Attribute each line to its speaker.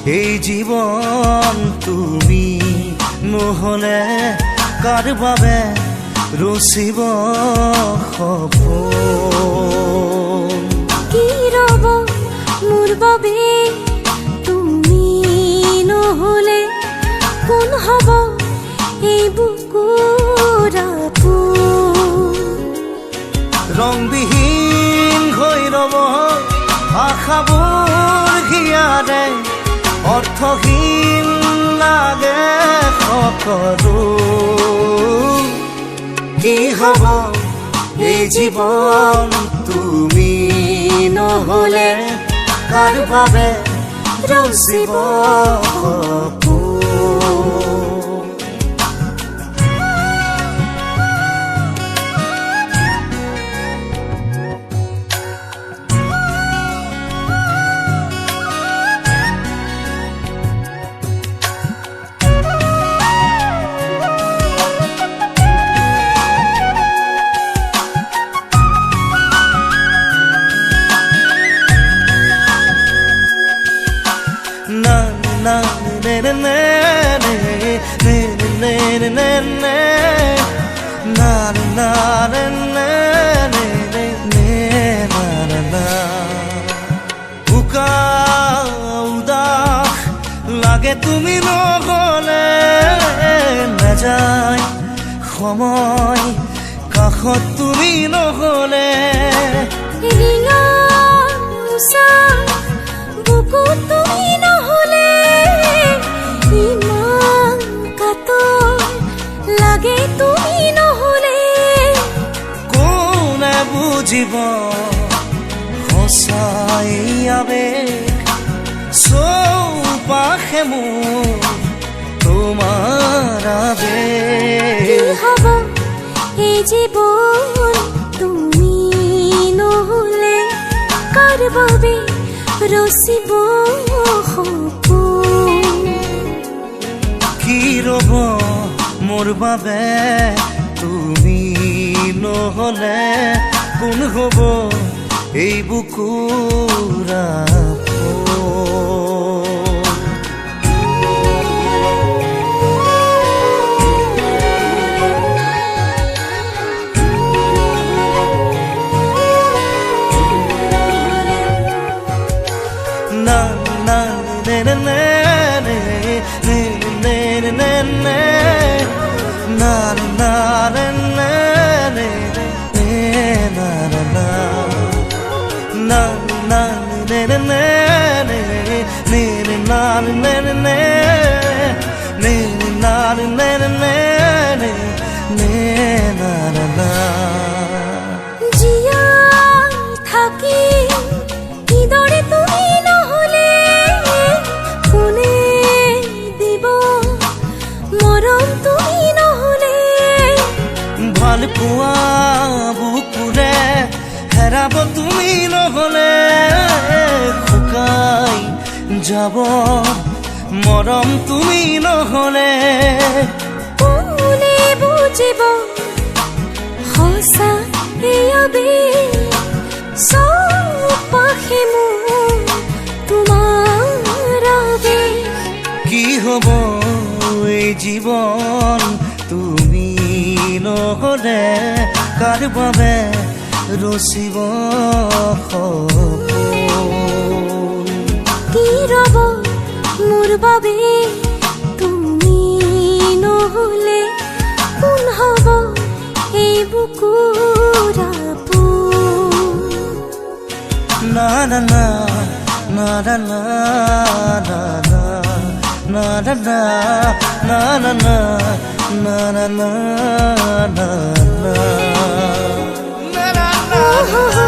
Speaker 1: এই জীবন তুমি নহলে কাৰ বাবে ৰচিব সপোন
Speaker 2: কি ৰব মোৰ বাবে তুমি নহলে কোন হব এই বুকুৰ আপোন
Speaker 1: ৰংবিহীন হৈ ৰব আশাবোৰ হিয়াৰে অৰ্থহীন লাগে সকলো কি হব এই জীৱন তুমি নহলে কাৰ বাবে ৰচিব সপোন লাগে তুমি নহলে নাযায় সময় কাষত তুমি নহলে
Speaker 2: বুকু তুমি নহলে ইমান কাতৰ লাগে তুমি নহলে
Speaker 1: কোনে বুজিব সঁচাই আবেগ চৌপাশে মোৰ তোমাৰ আবেগ
Speaker 2: কি হব এই জীৱন তুমি নহলে কাৰ বাবে ৰচিব সপোন
Speaker 1: কি ৰব মোৰ বাবে তুমি নহলে কোন হব এই বুকুৰ
Speaker 2: জীয়াই থাকি কিদৰে তুমি নহলে কোনে দিব মৰম তুমি নহলে
Speaker 1: ভাল পোৱা বুকুৰে হেৰাব তুমি নহলে শুকাই যাব মৰম তুমি নহলে
Speaker 2: কোনে বুজিব সঁচা এই আবেগ চৌপাশে মোৰ তোমাৰ আবেগ
Speaker 1: কি হব এই জীৱন তুমি নহলে কাৰ বাবে ৰচিব সপোন
Speaker 2: কি ৰব মোৰ বাবে তুমি নহলে কোন হব এই বুকুৰ আপোন
Speaker 1: না না না না না না না না না na na na na na na na na na na na